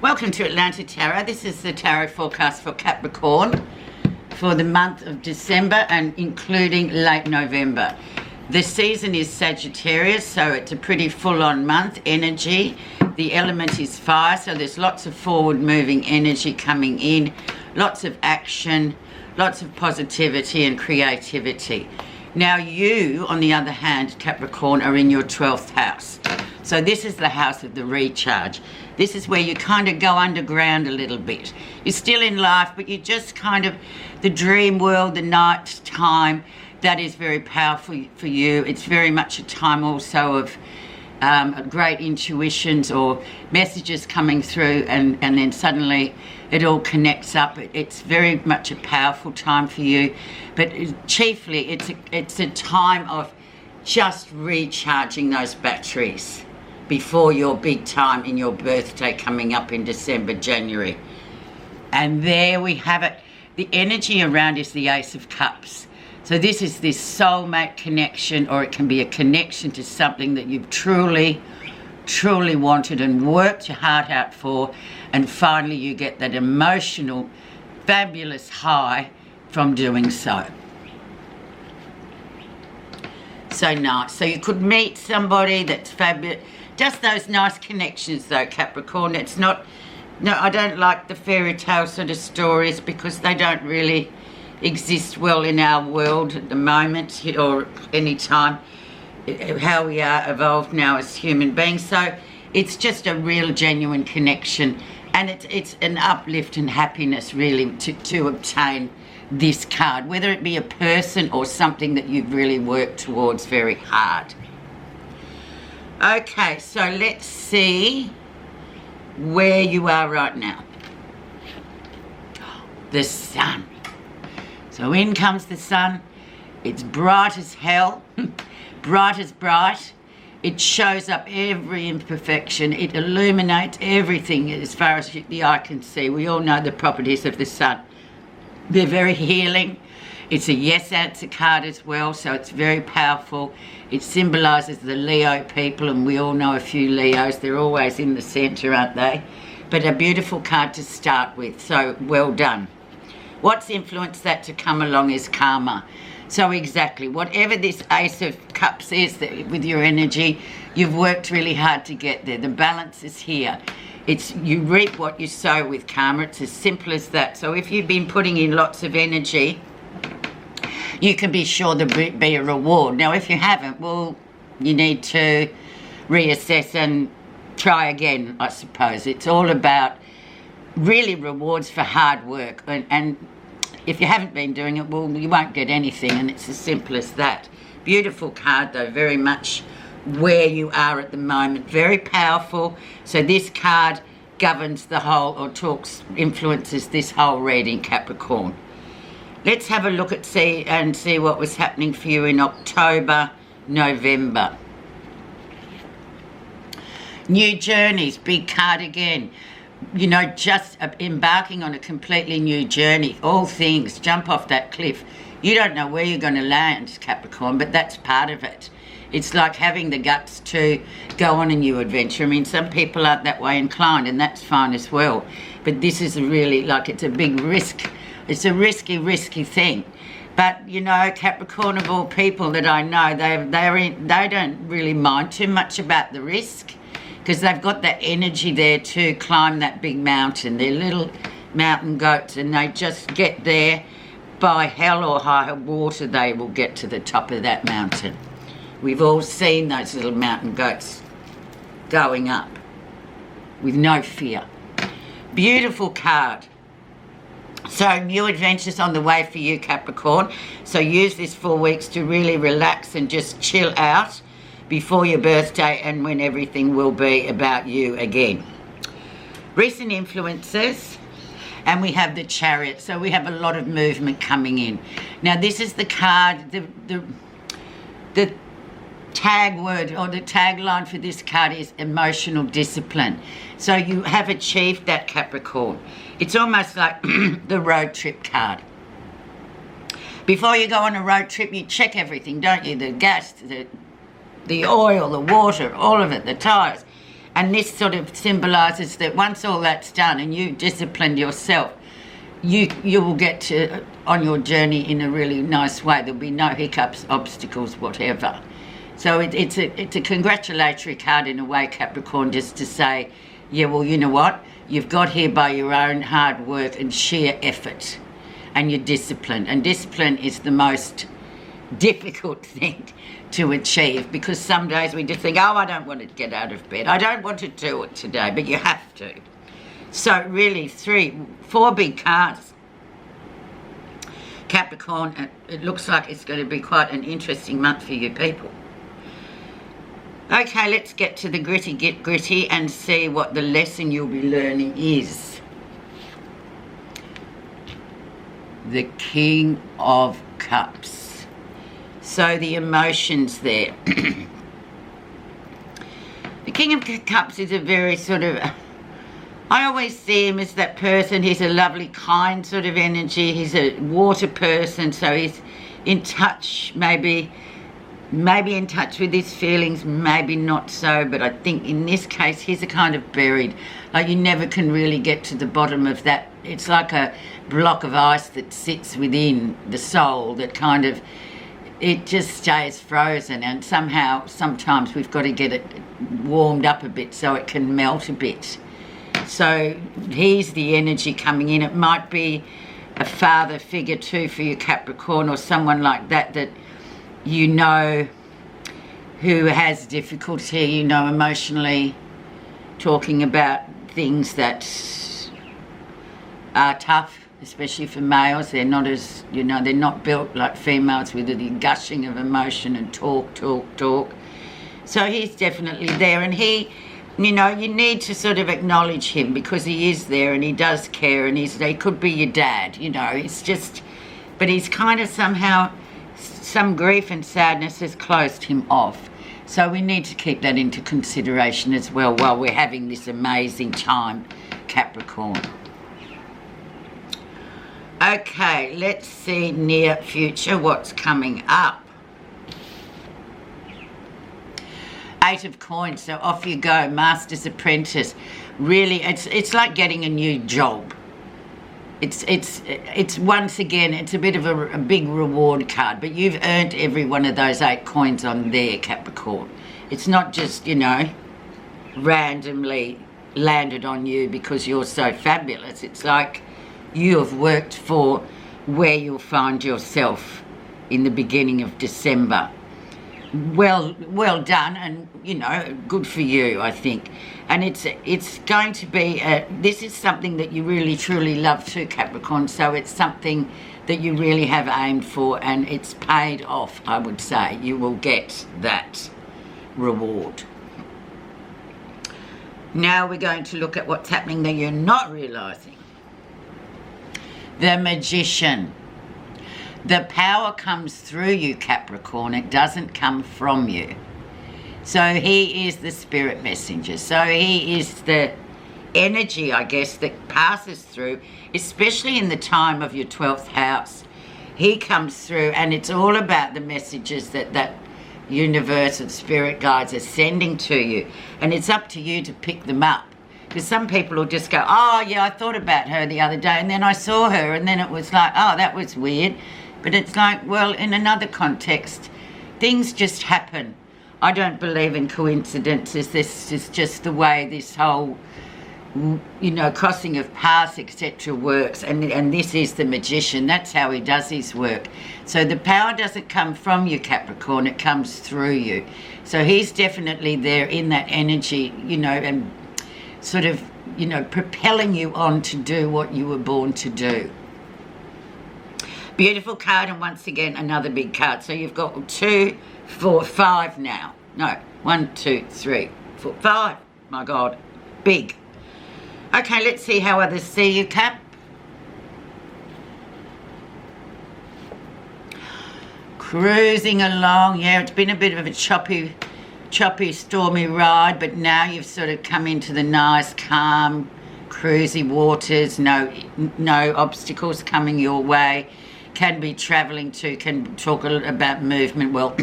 Welcome to Atlanta Tarot. This is the tarot forecast for Capricorn for the month of December and including late November. The season is Sagittarius, so it's a pretty full-on month energy. The element is fire, so there's lots of forward-moving energy coming in, lots of action, lots of positivity and creativity. Now you, on the other hand, Capricorn, are in your 12th house. So this is the house of the recharge. This is where you kind of go underground a little bit. You're still in life, but you're just kind of the dream world, the night time. That is very powerful for you. It's very much a time also of great intuitions or messages coming through, and then suddenly it all connects up. It's very much a powerful time for you, but chiefly it's a time of just recharging those batteries before your big time in your birthday coming up in December, January. And there we have it. The energy around is the Ace of Cups. So this is this soulmate connection, or it can be a connection to something that you've truly wanted and worked your heart out for, and finally you get that emotional, fabulous high from doing so. So nice. So you could meet somebody that's fabulous. Just those nice connections though, Capricorn. It's not, no, I don't like the fairy tale sort of stories because they don't really exist well in our world at the moment or any time, how we are evolved now as human beings. So it's just a real genuine connection, and it's an uplift and happiness really to obtain this card, whether it be a person or something that you've really worked towards very hard. Okay, so let's see where you are right now. The sun. So in comes the sun. It's bright as hell, bright as bright. It shows up every imperfection. It illuminates everything as far as the eye can see. We all know the properties of the sun. They're very healing. It's a yes answer card as well, so it's very powerful. It symbolises the Leo people, and we all know a few Leos. They're always in the centre, aren't they? But a beautiful card to start with, so well done. What's influenced that to come along is karma. So exactly, whatever this Ace of Cups is that with your energy, you've worked really hard to get there. The balance is here. It's you reap what you sow with karma. It's as simple as that. So if you've been putting in lots of energy, you can be sure there'll be a reward. Now, if you haven't, well, you need to reassess and try again, I suppose. It's all about really rewards for hard work. And if you haven't been doing it, well, you won't get anything, and it's as simple as that. Beautiful card, though, very much where you are at the moment. Very powerful. So this card governs the whole, or influences this whole reading, Capricorn. Let's have a look at see what was happening for you in October, November. New journeys, big card again. You know, just embarking on a completely new journey. All things, jump off that cliff. You don't know where you're going to land, Capricorn, but that's part of it. It's like having the guts to go on a new adventure. I mean, some people aren't that way inclined, and that's fine as well. But this is really, like, it's a big risk. It's a risky thing. But, you know, Capricorn, of all people that I know, they don't really mind too much about the risk, because they've got that energy there to climb that big mountain. They're little mountain goats, and they just get there by hell or high water. They will get to the top of that mountain. We've all seen those little mountain goats going up with no fear. Beautiful card. So new adventures on the way for you, Capricorn. So use this 4 weeks to really relax and just chill out before your birthday, and when everything will be about you again. Recent influences, and we have the Chariot. So we have a lot of movement coming in. Now this is the card, the tag word or the tagline for this card is emotional discipline. So you have achieved that, Capricorn. It's almost like the road trip card. Before you go on a road trip, you check everything, don't you? The gas, the oil, the water, all of it, the tyres. And this sort of symbolises that once all that's done and you disciplined yourself, you will get to on your journey in a really nice way. There'll be no hiccups, obstacles, whatever. So it's a congratulatory card in a way, Capricorn, just to say, yeah, well, you know what? You've got here by your own hard work and sheer effort, and you're disciplined. And discipline is the most difficult thing to achieve, because some days we just think, oh, I don't want to get out of bed. I don't want to do it today, but you have to. So really 4 big cards. Capricorn, it looks like it's going to be quite an interesting month for you people. Okay, let's get to the gritty and see what the lesson you'll be learning is. The King of Cups. So the emotions there. The King of Cups is a very sort of, I always see him as that person. He's a lovely, kind sort of energy. He's a water person, so he's in touch, maybe in touch with his feelings, maybe not so, but I think in this case he's a kind of buried, like you never can really get to the bottom of that. It's like a block of ice that sits within the soul that kind of, it just stays frozen, and somehow sometimes we've got to get it warmed up a bit so it can melt a bit. So here's the energy coming in. It might be a father figure too for you, Capricorn, or someone like that you know who has difficulty, you know, emotionally, talking about things that are tough, especially for males. They're not as, you know, they're not built like females with the gushing of emotion and talk. So he's definitely there, and he, you know, you need to sort of acknowledge him because he is there and he does care, and he could be your dad, you know. It's just, but he's kind of somehow, some grief and sadness has closed him off. So we need to keep that into consideration as well while we're having this amazing time, Capricorn. Okay, let's see near future, what's coming up. 8 of Coins, so off you go, Master's Apprentice. Really, it's like getting a new job. It's once again, it's a bit of a big reward card, but you've earned every one of those 8 coins on there, Capricorn. It's not just, you know, randomly landed on you because you're so fabulous. It's like you have worked for where you'll find yourself in the beginning of December. Well done, and you know, good for you, I think. And it's going to be this is something that you really truly love too, Capricorn, so it's something that you really have aimed for, and it's paid off. I would say you will get that reward. Now we're going to look at what's happening that you're not realizing. The Magician. The power comes through you, Capricorn. It doesn't come from you. So he is the spirit messenger. So he is the energy, I guess, that passes through, especially in the time of your 12th house. He comes through, and it's all about the messages that universe and spirit guides are sending to you. And it's up to you to pick them up. Because some people will just go, oh, yeah, I thought about her the other day, and then I saw her, and then it was like, oh, that was weird. But it's like, well, in another context, things just happen. I don't believe in coincidences. This is just the way this whole, you know, crossing of paths, etc. works. And this is the Magician. That's how he does his work. So the power doesn't come from you, Capricorn. It comes through you. So he's definitely there in that energy, you know, and sort of, you know, propelling you on to do what you were born to do. Beautiful card, and once again another big card. So you've got 2, 4, 5 now. No, 1, 2, 3, 4, 5. My God, big. Okay, let's see how others see you, Cap. Cruising along. Yeah, it's been a bit of a choppy, stormy ride, but now you've sort of come into the nice, calm, cruisy waters. No obstacles coming your way. Can be travelling to, can talk a little about movement. Well,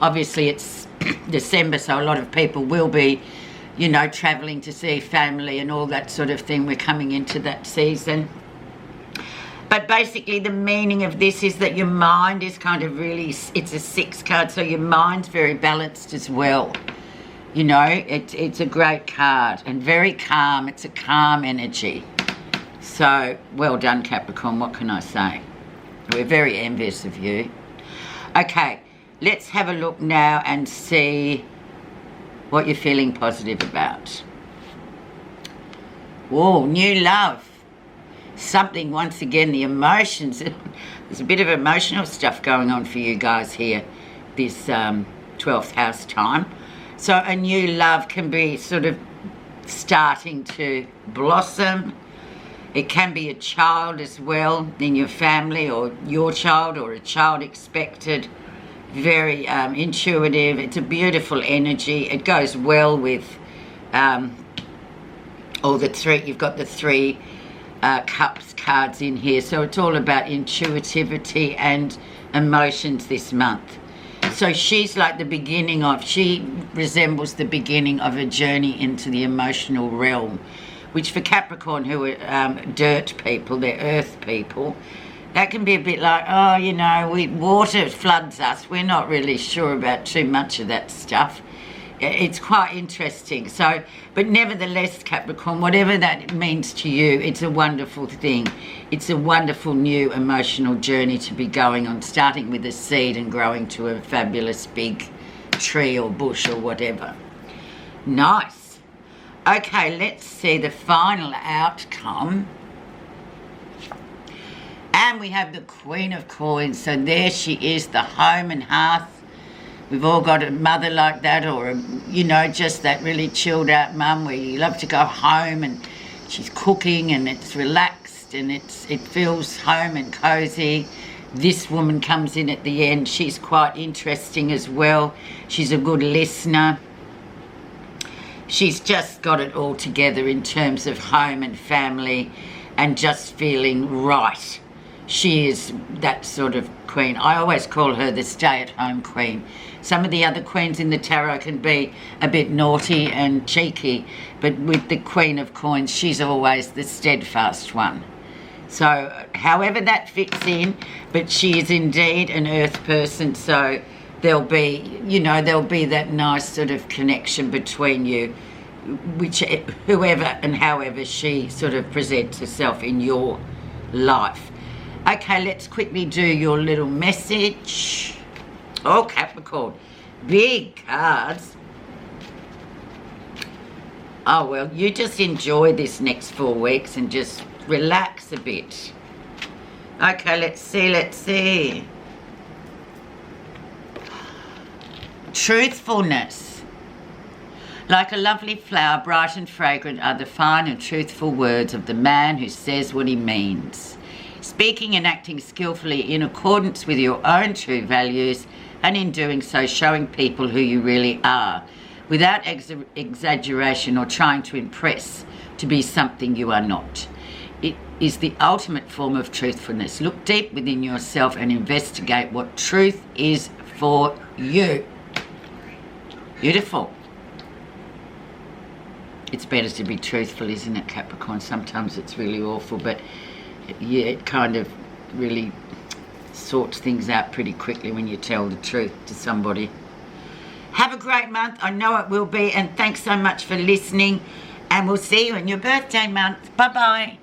obviously it's December, so a lot of people will be you know, travelling to see family and all that sort of thing. We're coming into that season. But basically the meaning of this is that your mind is kind of really, it's a 6 card, so your mind's very balanced as well. You know, it's a great card and very calm. It's a calm energy. So, well done, Capricorn. What can I say? We're very envious of you. Okay, let's have a look now and see what you're feeling positive about. Whoa, new love. Something, once again, the emotions. There's a bit of emotional stuff going on for you guys here this 12th house time. So a new love can be sort of starting to blossom. It can be a child as well in your family, or your child, or a child expected. Very intuitive. It's a beautiful energy. It goes well with all the 3. You've got the 3 cups cards in here, so it's all about intuitivity and emotions this month. So she's like the beginning of, she resembles the beginning of a journey into the emotional realm, which for Capricorn, who are dirt people, they're earth people, that can be a bit like, oh, you know, water floods us. We're not really sure about too much of that stuff. It's quite interesting. So, but nevertheless, Capricorn, whatever that means to you, it's a wonderful thing. It's a wonderful new emotional journey to be going on, starting with a seed and growing to a fabulous big tree or bush or whatever. Nice. Okay, let's see the final outcome. And we have the Queen of Coins. So there she is, the home and hearth. We've all got a mother like that, or, you know, just that really chilled out mum where you love to go home and she's cooking and it's relaxed and it feels home and cozy. This woman comes in at the end. She's quite interesting as well. She's a good listener. She's just got it all together in terms of home and family and just feeling right. She is that sort of queen. I always call her the stay-at-home queen. Some of the other queens in the tarot can be a bit naughty and cheeky, but with the Queen of Coins, she's always the steadfast one. So however that fits in, but she is indeed an earth person, so there'll be, you know, there'll be that nice sort of connection between you, whoever and however she sort of presents herself in your life. Okay, let's quickly do your little message. Oh, Capricorn, big cards. Oh, well, you just enjoy this next 4 weeks and just relax a bit. Okay, let's see. Truthfulness. Like a lovely flower, bright and fragrant, are the fine and truthful words of the man who says what he means. Speaking and acting skillfully in accordance with your own true values, and in doing so showing people who you really are, without exaggeration or trying to impress to be something you are not. It is the ultimate form of truthfulness. Look deep within yourself and investigate what truth is for you. Beautiful. It's better to be truthful, isn't it, Capricorn? Sometimes it's really awful, but yeah, it kind of really sorts things out pretty quickly when you tell the truth to somebody. Have a great month. I know it will be, and thanks so much for listening, and we'll see you in your birthday month. Bye-bye.